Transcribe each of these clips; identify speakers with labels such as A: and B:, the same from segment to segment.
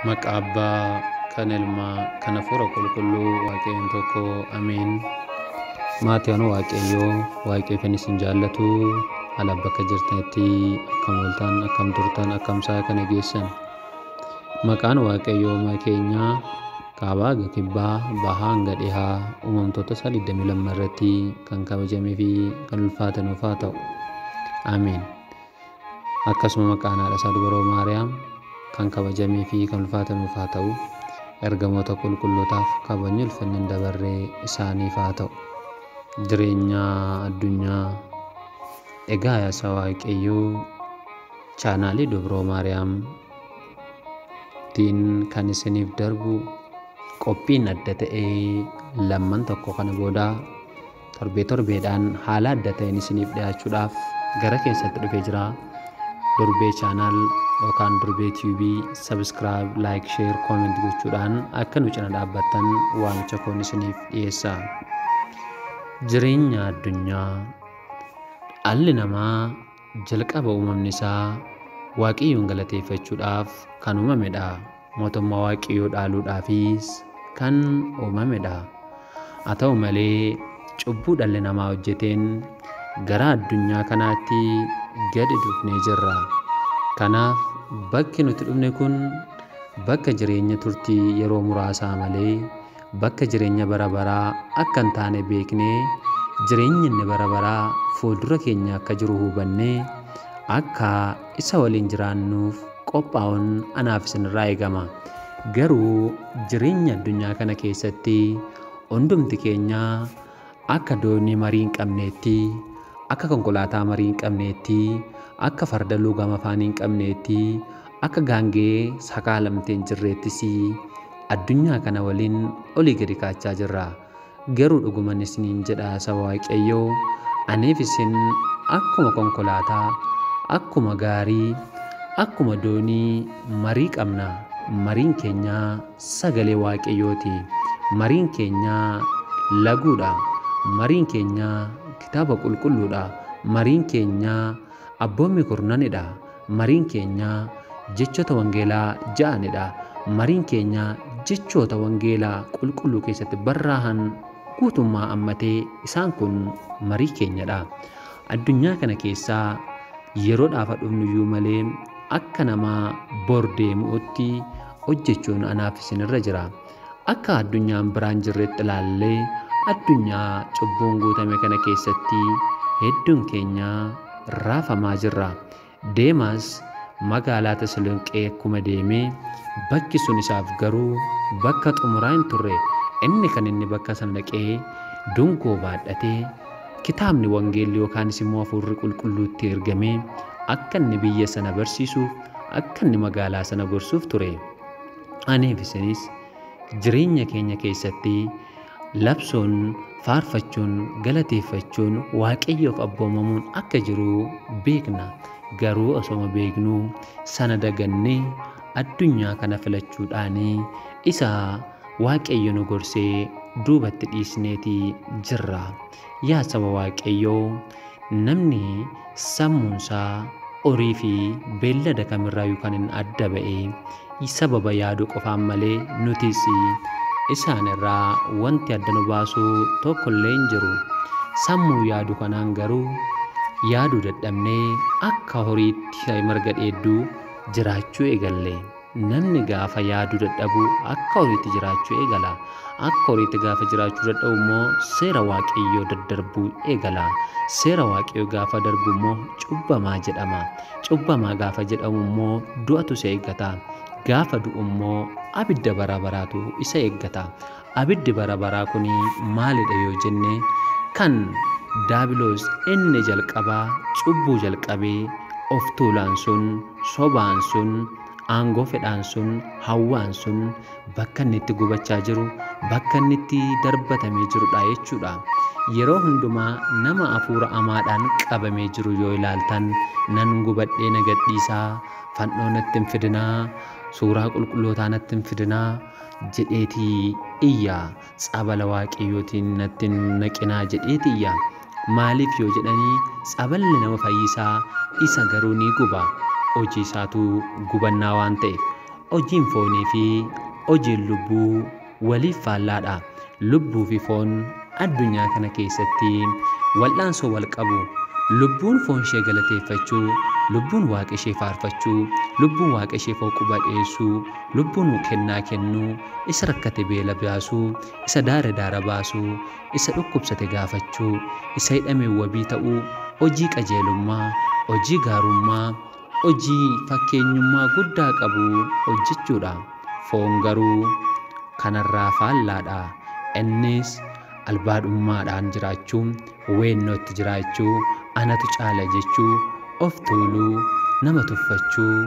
A: Maqaa Abbaa, kan Ilmaa, kan Hafuura Qulqulluu, Waaqayyoon tokko, Ameen. Maatiin Waaqayyoo, Waaqayyoon isin jaallatu, ala bakka jirtanitti akkam ooltan, akkam turtan, akkam sa'a kana geessan. Maqaan Waaqayyoo Uumaa keenyaa kaabaa hanga kibbaa, bahaa hanga dhihaa, uumamtoota 22 irratti kan kabajamee fi kan ulfaatanuuf haa ta'u. Ameen. Akkasuma maqaan haadha isaa dubroo Maariyaam kan kabajamee fi kan ulfaatanuuf haa ta'u. Ergamoota qulqullootaaf kabajni ulfinni dabarree isaaniif haa ta'u. Jireenya addunyaa egaa yaasa Waaqayyoo chaanaalii dubroo Maariyaam tiin kan isiniif darbu qophiin adda ta'ee lamman tokko kana booda torbeedhaan haala adda ta'een isiniif dhiyaachuudhaaf gara keessatti dhufee jira. Durbee chaanaal yookaan durbee TV subscribe, like, share, comment gochuudhaan akka nu cina dhaabbattan waamicha koon isiniif dhiyeessa. Jireenya addunyaa dhalli namaa jalqaba uumamni isaa Waaqayyoon galateeffachuudhaaf kan uumamedha. Mootummaa Waaqayyoo dhaaluudhaafis kan uumamedha. Haa ta'u malee cubbuu dhalli namaa hojjeteen gara addunyaa kanaatti gadi dhufnee jirra. Kanaaf bakki nuti dhufne kun bakka jireenya turtii yeroo muraasaa malee bakka jireenya bara baraa akka hin taane beeknee jireenyi inni bara baraa fuuldura keenya akka jiru hubannee akka isa waliin jiraannuuf qophaa'uun anaaf isinirraa eegama. Garuu jireenya addunyaa kana keessatti hundumti keenya akka doonii marii hin qabneetti, akka konkolaataa marii hin qabneetti, akka farda lugaama afaan hin qabneetti, akka gaangee sakaalamtee hin jirreettis addunyaa kana waliin olii gadi kaachaa jirra. Garuu dhuguman isiniin jedha saba Waaqayyoo, aniif isin akkuma konkolaataa, akkuma gaarii, akkuma doonii marii qabna. Mariin keenya sagalee Waaqayyooti. Mariin keenya laguudha. Mariin keenya kitaaba qulqulluudha. Mariin keenya abboommi kurnanidha. Mariin keenya jechoota wangeelaa ja'anidha. Mariin keenya jechoota wangeelaa qulqulluu keessatti barraahan guutummaa ammatee isaan kun marii keenyadha. Addunyaa kana keessaa yeroodhaaf dhufnuyyuu malee akka namaa bor deemuutti hojjechuun anaaf isinirra jira. Akka addunyaan biraan jirretti ilaallee addunyaa cubbuun guutame kana keessatti hedduun keenya raafamaa jirra. Deemaas magaalaa Tasalonqee akkuma deemee bakki sun isaaf garuu bakka xumuraa hin turre. Inni kan inni bakka sana dhaqee dungoo baadhatee kitaabni wangeelli yookaanis immoo hafuurri qulqulluutti ergamee akka inni biyya sana barsiisuuf, akka inni magaalaa sana gorsuuf ture. Aniif isinis jireenya keenya keessatti labsuun, faarfachuun, galateeffachuun, Waaqayyoof abboomamuun akka jiru beekna. Garuu osoo beeknuu sana dagannee addunyaa kana filachuudhaan isa Waaqayyo nu gorsee duubatti dhiisneeti jirra. Yaa saba Waaqayyoo, namni sammuunsaa horii fi beellada kamirraa kan hin adda ba'e sababa yaaduu qofaan malee nutis isaan irraa wanti adda nu baasu tokkollee hin jiru. Sammuu yaadu kanaan garuu yaaduu dadhabnee akka horiitti marga dheedduu jiraachuu eegalle. Namni gaafa yaaduu dadhabu akka horiitti jiraachuu eegala. Akka horiitti gaafa jiraachuu dadhabu immoo seera Waaqayyoo daddarbuu eegala. Seera Waaqayyoo gaafa darbu immoo cubbamaa jedhama. Cubbamaa gaafa jedhamu immoo du'atu isa eeggata. Gaafa du'u immoo abidda bara baraatu isa eeggata. Abiddi bara baraa kuni maalidha yoo jenne, kan Daabiloos inni jalqabaa cubbuu jalqabee of tuulaan sun, sobaan sun, aangoo fedhaan sun, hawwaan sun bakka inni itti gubachaa jiru, bakka inni itti darbatamee jirudha jechuudha. Yeroo hundumaa nama hafuura hamaadhaan qabamee jiru yoo ilaaltan, nan gubadhee na gadhiisaa, fannoo natti hin fidinaa, suuraa qulqullootaa natti hin fidinaa jedheetii iyya. Tsabala Waaqayyootiin natti hin naqinaa jedheetii iyya. Maaliif yoo jedhanii tsaballi nama fayyisaa isa garuu ni guba. Hojii isaatu gubannaa waan ta'eef hojiin foonii fi hojiin lubbuu waliif faallaadha. Lubbuu fi foon addunyaa kana keessatti wal'aansoo wal qabu. Lubbuun foon ishee galateeffachuu, lubbuun waaqa ishee faarfachuu, lubbuun waaqa ishee quba dhiyeessuu, lubbuun kennaa kennuu, isa rakkate beela baasuu, isa daara baasuu, isa dhukkubsate gaafachuu, isa hidhame wabii ta'uu, hojii qajeelummaa, hojii gaarummaa, hojii fakkeenyummaa guddaa qabu hojjechuudha. Foon garuu kanarraa faallaadha. Innis albaadhummaadhaan jiraachuu, weennootti jiraachuu, anatu caala jechuu, of tuuluu, nama tuffachuu,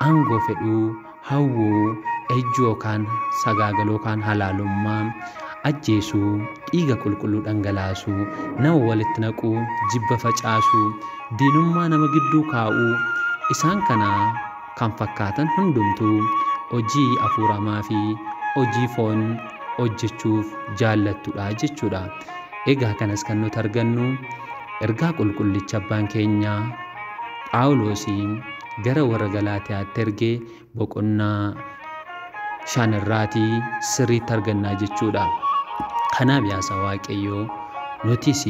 A: aangoo fedhuu, hawwuu, ejjuu yookaan sagaagaloo yookaan halaalummaa, ajjeesuu, dhiiga qulqulluu dhangalaasuu, nama walitti naquu, jibba facaasuu, diinummaa nama gidduu kaa'uu, isaan kana kan fakkaatan hundumtuu hojii hafuuramaa fi hojii foon hojjechuuf jaallattudha jechuudha. Egaa kanas kan nuti argannu ergaa qulqullicha abbaan keenya Phaawulosiin gara warra Galaatiyaatti ergee boqonnaa 5 irraatii sirriitti argannaa jechuudha. Kanaaf yaa Waaqayyoo nutis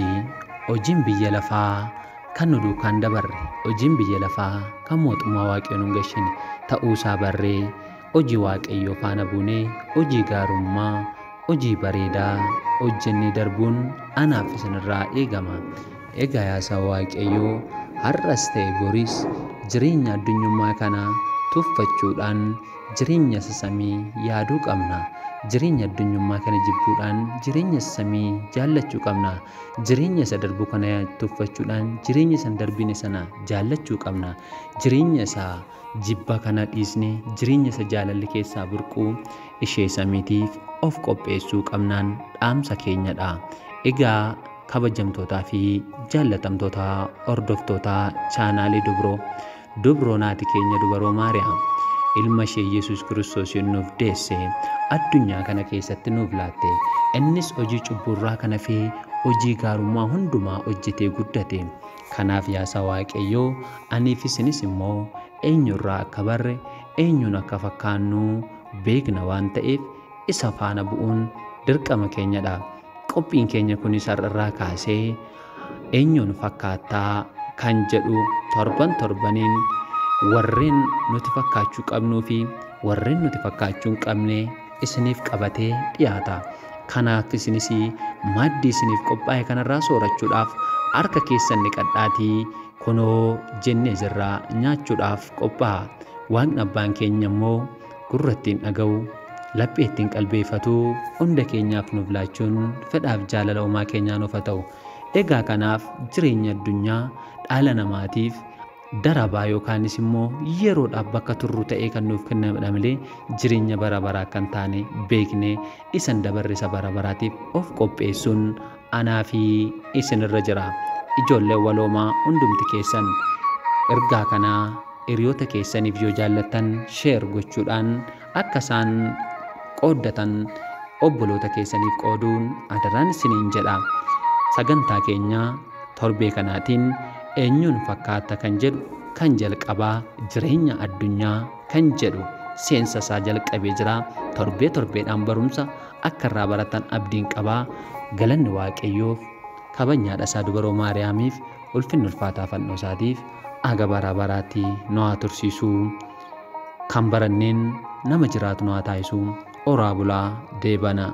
A: hojiin biyya lafaa kan nu duukaan dabarre, hojiin biyya lafaa kan mootummaa Waaqayyoo nu gashine ta'uusaa barree hojii Waaqayyoo faana buunee hojii gaarummaa, hojii bareedaa hojjennee darbuun anaaf isinirraa eegama. Egaa yaa Waaqayyoo har'as ta'e boris jireenya addunyummaa kana tuffachuudhaan jireenya samii yaaduu qabna. Jireenya addunyummaa kana jibbuudhaan jireenya samii jaallachuu qabna. Jireenya isa darbu kana tuffachuudhaan jireenya isa darbine sana jaallachuu qabna. Jireenya isa jibba kana dhiisne jireenya isa jaalalli keessaa burquu ishee samiitiif of qopheessuu qabnaan dhaamsa keenyadha. Egaa kabajamtootaa fi jaallatamtoota hordoftoota chaanaalii Dubroo naati keenya dubaroo Maariyaam ilma ishee Yesuus Kiristoos nuuf deesse addunyaa kana keessatti nuuf laatte. Innis hojii cubburraa kana fi hojii gaarummaa hundumaa hojjetee guddate. Kanaaf yaa Waaqayyoo aniif isinis immoo eenyurraa akka barre eenyuun akka fakkaannu beekna waan ta'eef isa faana bu'uun dirqama keenyadha. Qophiin keenya kunis har'arraa kaasee eenyuun fakkaattaa kan jedhu torbaniin warreen nuti fakkaachuu qabnuu fi warreen nuti fakkaachuu hin qabne isiniif qabatee dhiyaata. Kanaaf isinis maaddii isiniif qophaa'e kanarraa soorachuudhaaf harka keessan dhiqadhaatii kunoo jennee jirraa nyaachuudhaaf qophaa'a. Waaqni abbaan keenya immoo gurra ittiin dhaga'u, laphee ittiin qalbeeffatu hunda keenyaaf nuuf laachuun fedhaaf jaalala uumaa keenyaa nuuf haa ta'u. Egaa kanaaf jireenya addunyaa dhala namaatiif darabaa yookaanis immoo yeroodhaaf bakka turru ta'ee kan nuuf kennamedha malee jireenya bara baraa kan taane beeknee isan dabarre isa bara baraatiif of qopheessuun anaa fi isinirra jira. Ijoollee waloomaa hundumti keessan ergaa kanaa hiriyoota keessaniif yoo jaallattan sheer gochuudhaan akka isaan qooddatan obboloota keessaniif qooduun adaraan isiniin jedha. Sagantaa keenya torbee kanaatiin eenyuun fakkaata kan jedhu kan jalqabaa jireenya addunyaa kan jedhu seensa isaa jalqabee jira. Torbeedhaan barumsa akka irraa baratan abdiin qabaa. Galanni Waaqayyoof, kabajnaadha isaa dubaroo Maariyaamiif, ulfinni ulfaataa fannoo isaatiif aga bara baraatti nu haa tursiisuu. Kan baranneen nama jiraatu nu haa taasisuu. Oraa bulaa deebana.